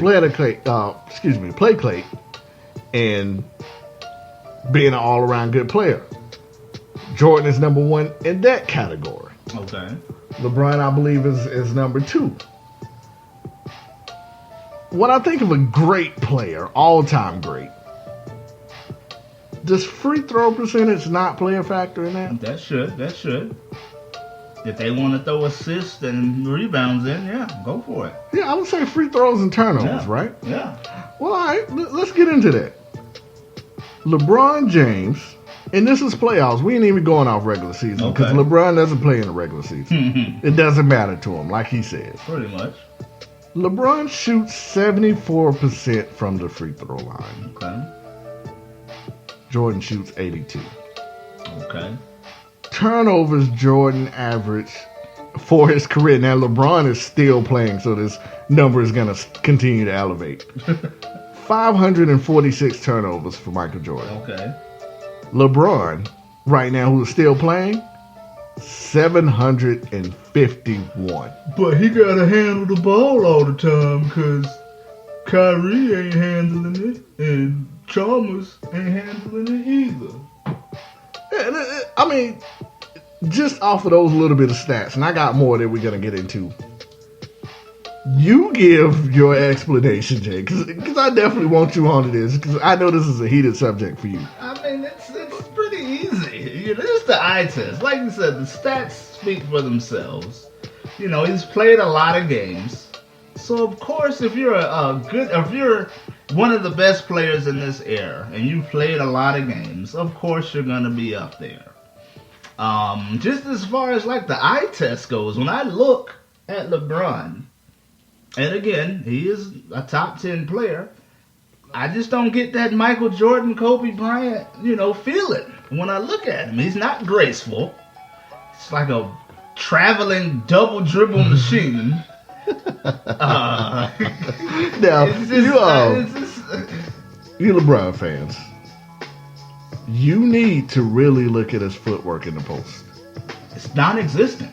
play, and being an all-around good player. Jordan is number one in that category. Okay. LeBron, I believe, is number two. When I think of a great player, all-time great, does free throw percentage not play a factor in that? That should. If they want to throw assists and rebounds in, yeah, go for it. Yeah, I would say free throws and turnovers, Yeah. right? Yeah. Well, all right, let's get into that. LeBron James, and this is playoffs. We ain't even going off regular season because Okay. LeBron doesn't play in the regular season. It doesn't matter to him, like he said. Pretty much. LeBron shoots 74% from the free throw line. Okay. Jordan shoots 82. Okay. Turnovers Jordan average for his career. Now LeBron is still playing, so this number is going to continue to elevate. 546 turnovers for Michael Jordan. Okay. LeBron, right now, who's still playing, 751. But he got to handle the ball all the time because Kyrie ain't handling it and Chalmers ain't handling it either. I mean, just off of those little bit of stats, and I got more that we're going to get into. You give your explanation, Jay, because I definitely want you onto this, because I know this is a heated subject for you. I mean, it's pretty easy. You know, it's the eye test. Like you said, the stats speak for themselves. You know, he's played a lot of games. So, of course, if you're if you're one of the best players in this era, and you've played a lot of games, of course you're going to be up there. Just as far as like the eye test goes, when I look at LeBron, and again, he is a top 10 player, I just don't get that Michael Jordan, Kobe Bryant, feeling when I look at him. He's not graceful. It's like a traveling double dribble machine. Now, It's just, you LeBron fans, you need to really look at his footwork in the post. it's non-existent.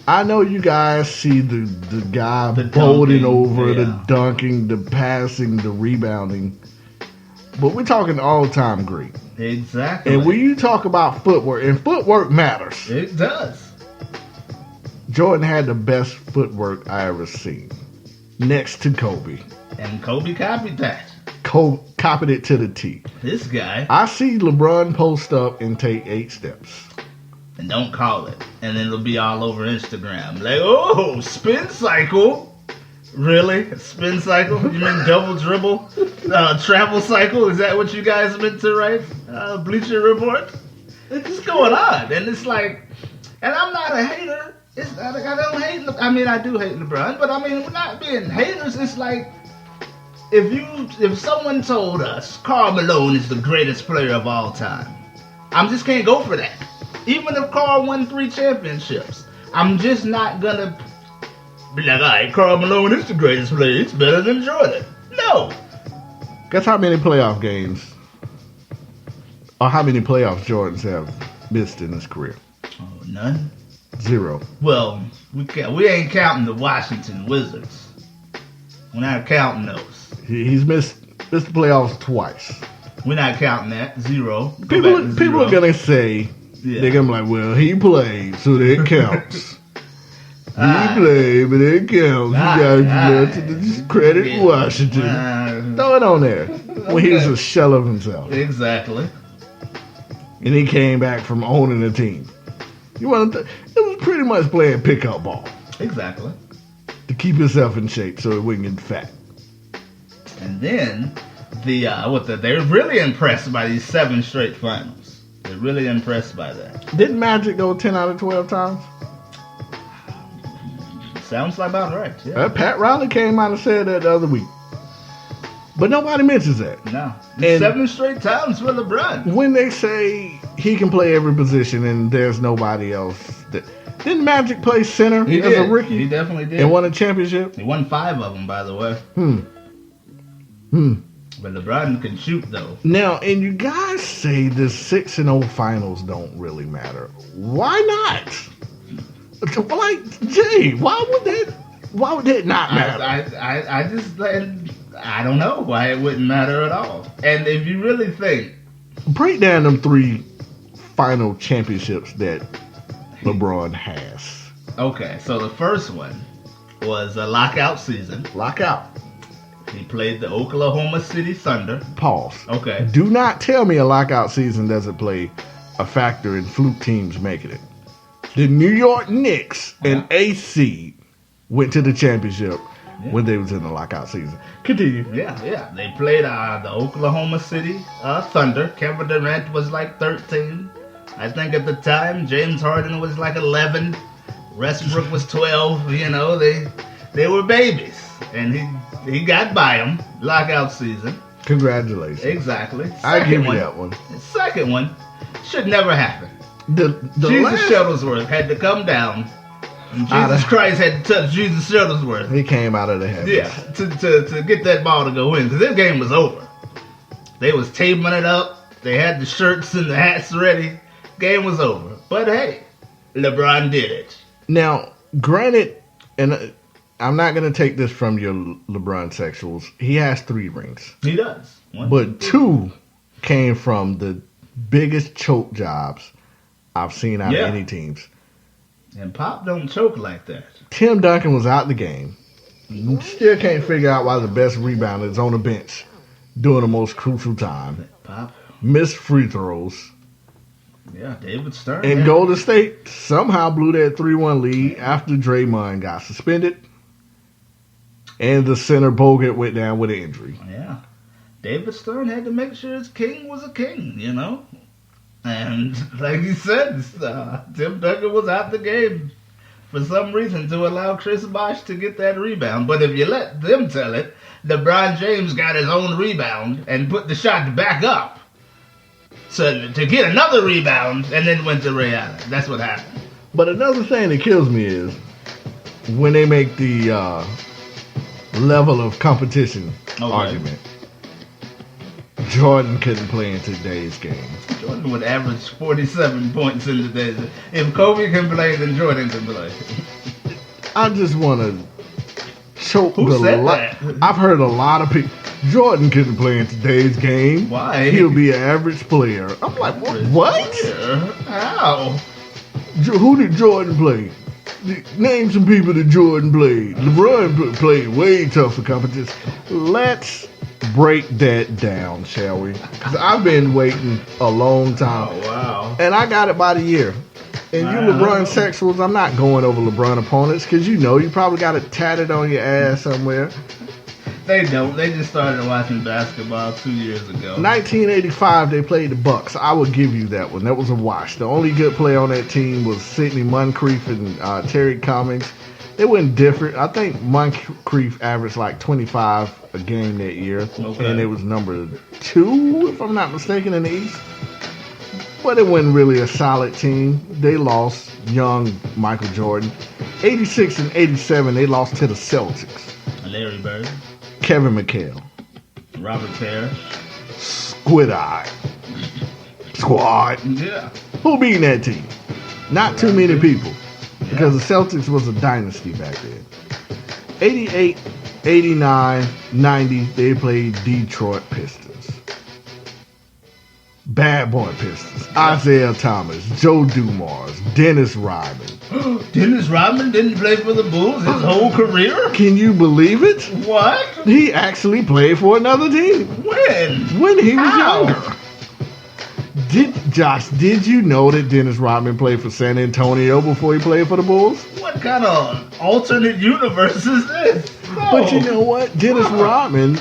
I know you guys see the guy The bolting dunking, over, yeah. the dunking, the passing, the rebounding. But we're talking all-time great. Exactly. And when you talk about footwork, and footwork matters, It does. Jordan had the best footwork I ever seen. Next to Kobe. And Kobe copied that. Copied it to the T. This guy. I see LeBron post up and take 8 steps. And don't call it. And then it'll be all over Instagram. Like, oh, spin cycle. Really? Spin cycle? You mean double dribble? Travel cycle? Is that what you guys meant to write? Bleacher Report? It's just going on. And it's like, and I'm not a hater. It's not like I don't hate I mean, I do hate LeBron, but I mean, we're not being haters. It's like, if someone told us Karl Malone is the greatest player of all time, I just can't go for that. Even if Karl won 3 championships, I'm just not gonna be like, all right, Karl Malone is the greatest player. It's better than Jordan. No. Guess how many playoff games, or how many playoffs Jordans have missed in his career? Oh, none. 0. Well, we ain't counting the Washington Wizards. We're not counting those. He's missed the playoffs twice. We're not counting that. 0. Go back to People 0. are gonna say, Yeah. they're gonna be like, well, he played, so that counts. Ah. He played, but it counts. Ah, You guys ah. got to just credit Yeah. Washington. Throw it on there. When he was a shell of himself. Exactly. And he came back from owning the team. It was pretty much playing pickup ball Exactly. to keep himself in shape so he wouldn't get fat. And then they're really impressed by these 7 straight finals. They're really impressed by that. Didn't Magic go 10 out of 12 times? Sounds like about right. Yeah. Pat Riley came out and said that the other week. But nobody mentions that. No. And 7 straight times for LeBron. when they say he can play every position and there's nobody else, didn't Magic play center as a rookie? He definitely did. And won a championship? He won 5 of them, by the way. But LeBron can shoot, though. Now, and you guys say the 6-0 finals don't really matter. Why not? Like, Jay, why would that? Why would that not matter? I don't know why it wouldn't matter at all. And if you really think, Break down them 3 final championships that LeBron has. okay, so the first one was a lockout season. Lockout. He played the Oklahoma City Thunder. Pause. Okay. Do not tell me a lockout season doesn't play a factor in fluke teams making it. The New York Knicks and AC went to the championship when they was in the lockout season. Continue. Yeah. They played the Oklahoma City Thunder. Kevin Durant was like 13. I think at the time, James Harden was like 11. Westbrook was 12. You know, they were babies. And he got by them. Lockout season. Congratulations. Exactly. I give you that one. Second one should never happen. The Jesus last, Shuttlesworth had to come down. And Jesus Christ had to touch Jesus Shuttlesworth. he came out of the heavens. Yeah, to get that ball to go in. Because this game was over. They was taping it up. They had the shirts and the hats ready. Game was over. But hey, LeBron did it. Now, granted, and I'm not going to take this from your LeBron sexuals. He has 3 rings. He does. But 2 came from the biggest choke jobs I've seen out of any teams. And Pop don't choke like that. Tim Duncan was out the game. Still can't figure out why the best rebounder is on the bench during the most crucial time. Pop. Missed free throws. Yeah, David Stern. And Golden State somehow blew that 3-1 lead after Draymond got suspended. And the center Bogut went down with an injury. Yeah. David Stern had to make sure his king was a king, you know? And like he said, Tim Duncan was out the game for some reason to allow Chris Bosh to get that rebound. But if you let them tell it, LeBron James got his own rebound and put the shot back up to get another rebound and then went to Ray Allen. That's what happened. But another thing that kills me is when they make the level of competition argument. Jordan couldn't play in today's game. Jordan would average 47 points in today's. If Kobe can play, then Jordan can play. I just want to choke Who the said lot. that? I've heard a lot of people. Jordan couldn't play in today's game. Why? He'll be an average player. I'm like, what? How? Who did Jordan play? Name some people that Jordan played. LeBron played way tougher competition. Let's break that down, shall we? Because I've been waiting a long time. Oh, wow. And I got it by the year. And you LeBron sexuals, I'm not going over LeBron opponents because you probably got it tatted on your ass somewhere. They don't. They just started watching basketball 2 years ago. 1985, they played the Bucks. I would give you that one. That was a wash. The only good player on that team was Sidney Moncrief and Terry Cummings. They went different. I think Moncrief averaged like 25 a game that year. Okay. And it was number 2, if I'm not mistaken, in the East. But it wasn't really a solid team. They lost young Michael Jordan. 86 and 87, they lost to the Celtics. Larry Bird. Kevin McHale. Robert Parrish. Squid Eye. Squad. Yeah. Who beat that team? Not too many people. Because the Celtics was a dynasty back then. 88, 89, 90, they played Detroit Pistons. Bad Boy Pistons. Isaiah Thomas, Joe Dumars, Dennis Rodman. Dennis Rodman didn't play for the Bulls his whole career? Can you believe it? What? He actually played for another team. When? When he was How? younger. Did you know that Dennis Rodman played for San Antonio before he played for the Bulls? What kind of alternate universe is this? No. But you know what? Dennis Rodman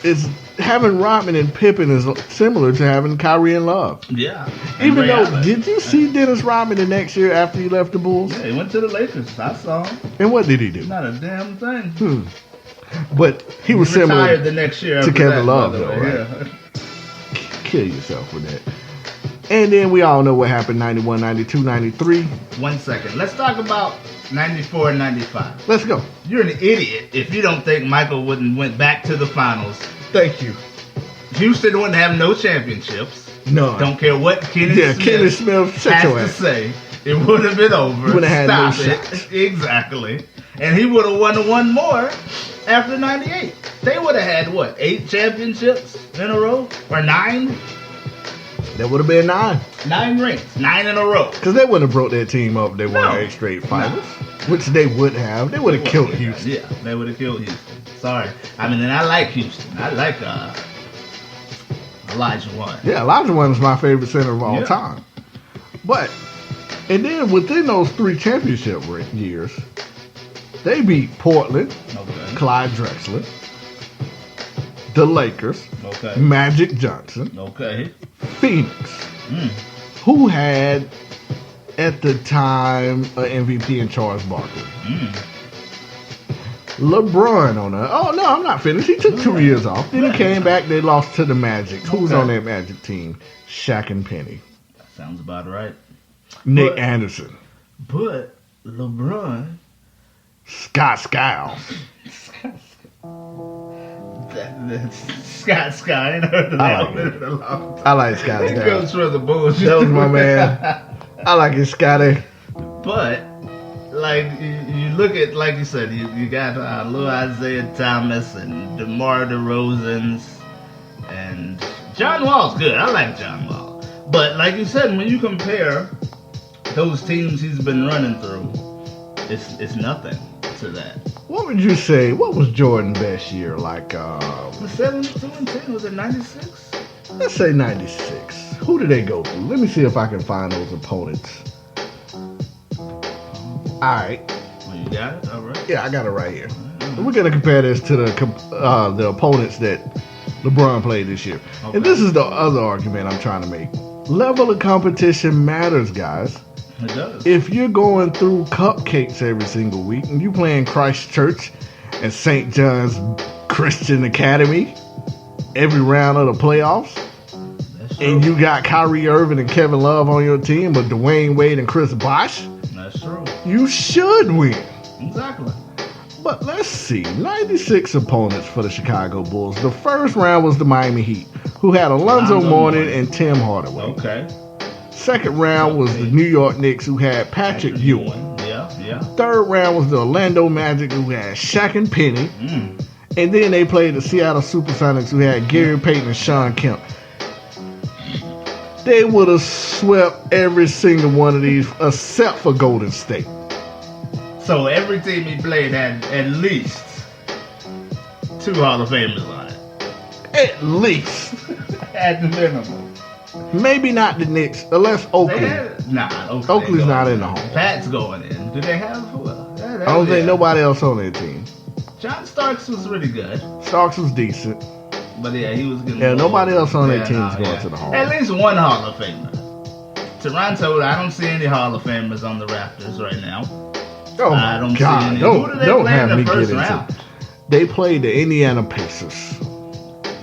is having Rodman and Pippen is similar to having Kyrie and Love. Yeah. Even though, did you see Dennis Rodman the next year after he left the Bulls? Yeah, he went to the Lakers. I saw him. And what did he do? Not a damn thing. But he was similar retired the next year to after Kevin that, Love, by the though, way. right? Yeah. Kill yourself with that. And then we all know what happened 91, 92, 93. 1 second. Let's talk about 94 and 95. Let's go. You're an idiot if you don't think Michael wouldn't went back to the finals. Thank you. Houston wouldn't have no championships. None. Don't care what Kenny Smith, shut has your to ass. say. It would have been over. Would have had no Stop shots. it. Exactly. And he would have won one more after 98. They would have had, what, 8 championships in a row? Or 9? That would have been 9. 9 rings. 9 in a row. Because they wouldn't have broke their team up if they won No. 8 straight finals. Which they would have. They would have killed Houston. Yeah, they would have killed Houston. Sorry. I mean, and I like Houston. I like Elijah Wan. Yeah, Elijah Wan is my favorite center of all time. But, and then within those 3 championship years, they beat Portland, Okay. Clyde Drexler, the Lakers, Okay. Magic Johnson, Okay. Phoenix, who had at the time an MVP in Charles Barkley. LeBron on that. Oh no, I'm not finished. He took 2 years off. Then he came back. They lost to the Magic. Who's on that Magic team? Shaq and Penny, Sounds about right. Nick But- Anderson, But LeBron, Scott Skiles. that's Scott Sky, ain't heard of I that like one it. in a long time. I like Scott It goes Skiles. for the bullshit. That was my man. I like it, Scotty. But like you look at, like you said, you got little Isaiah Thomas and DeMar DeRozan's and John Wall's good. I like John Wall. But like you said, when you compare those teams he's been running through, it's nothing to that. What would you say? What was Jordan's best year? Like, Was 72 and 10? Was it 96? let's say 96. Who did they go through? Let me see if I can find those opponents. All right. Well, you got it. All right. Yeah, I got it right here. We're gonna compare this to the opponents that LeBron played this year, Okay. and this is the other argument I'm trying to make. Level of competition matters, guys. It does. If you're going through cupcakes every single week and you playing Christ Church and St. John's Christian Academy every round of the playoffs, That's true. and you got Kyrie Irving and Kevin Love on your team, but Dwayne Wade and Chris Bosh, That's true. you should win. Exactly. But let's see, 96 opponents for the Chicago Bulls. The first round was the Miami Heat, who had Alonzo Alonzo Mourning Mourning. and Tim Hardaway. Okay. Second round was the New York Knicks, who had Patrick Ewing. Yeah. Third round was the Orlando Magic, who had Shaq and Penny. Mm. And then they played the Seattle Supersonics, who had Gary Payton and Sean Kemp. They would have swept every single one of these, except for Golden State. So every team he played had at least 2 Hall of Famers on it. At least. At the minimum. Maybe not the Knicks, unless They Oakland. had, Oakland Oakland's ain't not going in the hall. Pat's going in. Do they have who else? I don't think nobody else on their team. John Starks was really good. Starks was decent. But yeah, he was getting Yeah, nobody else on their Yeah, team's no, going yeah. to the Hall. At least one Hall of Famer. Toronto, I don't see any Hall of Famers on the Raptors right now. Oh I don't my see God! any. Who do they Don't play have in me the get first into. round? They played the Indiana Pacers,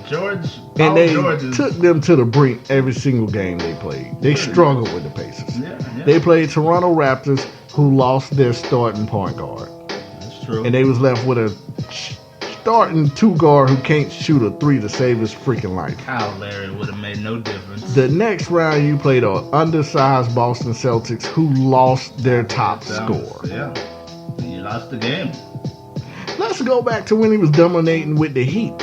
George. and they George is, took them to the brink every single game they played. They struggled with the Pacers. yeah. They played Toronto Raptors, who lost their starting point guard, That's true. and they was left with a starting 2 guard who can't shoot a 3 to save his freaking life. Kyle Larry would have made no difference. The next round, you played an undersized Boston Celtics who lost their top scorer. Yeah. You lost the game. Let's go back to when he was dominating with the Heat.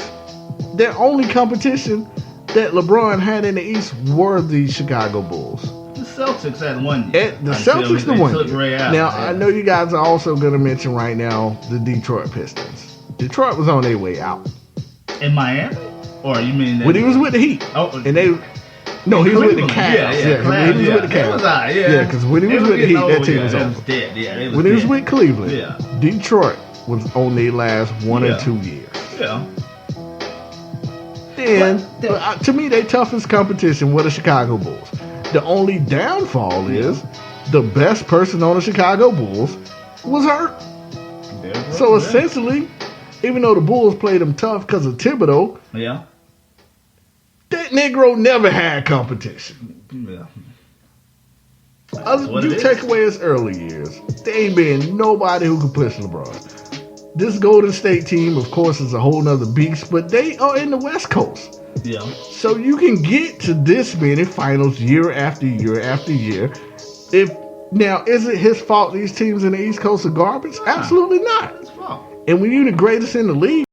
Their only competition that LeBron had in the East were the Chicago Bulls. The Celtics had 1 year. The until Celtics the they one took year. Ray Allen. Now, Yeah. I know you guys are also going to mention right now the Detroit Pistons. Detroit was on their way out. In Miami? Or you mean that When he was with the Heat. Oh, And they... No, he was with the Cleveland. Cavs. Yeah, He Cavs, was with the They was Cavs. out, yeah. Yeah, because when he They was with the Heat, getting that old, team yeah, was they over. was dead. Yeah, they was When he was dead. with Cleveland, Yeah. Detroit was on their last 1 or Yeah. 2 years. Yeah. Then, But to me, their toughest competition were the Chicago Bulls. The only downfall is the best person on the Chicago Bulls was hurt. So essentially, even though the Bulls played them tough because of Thibodeau, Yeah. that Negro never had competition. Yeah. You take away his early years, there ain't been nobody who could push LeBron. This Golden State team, of course, is a whole nother beast, but they are in the West Coast. Yeah. So you can get to this many finals year after year after year if Now, is it his fault these teams in the East Coast are garbage? Absolutely not. It's fault. And when you're the greatest in the league,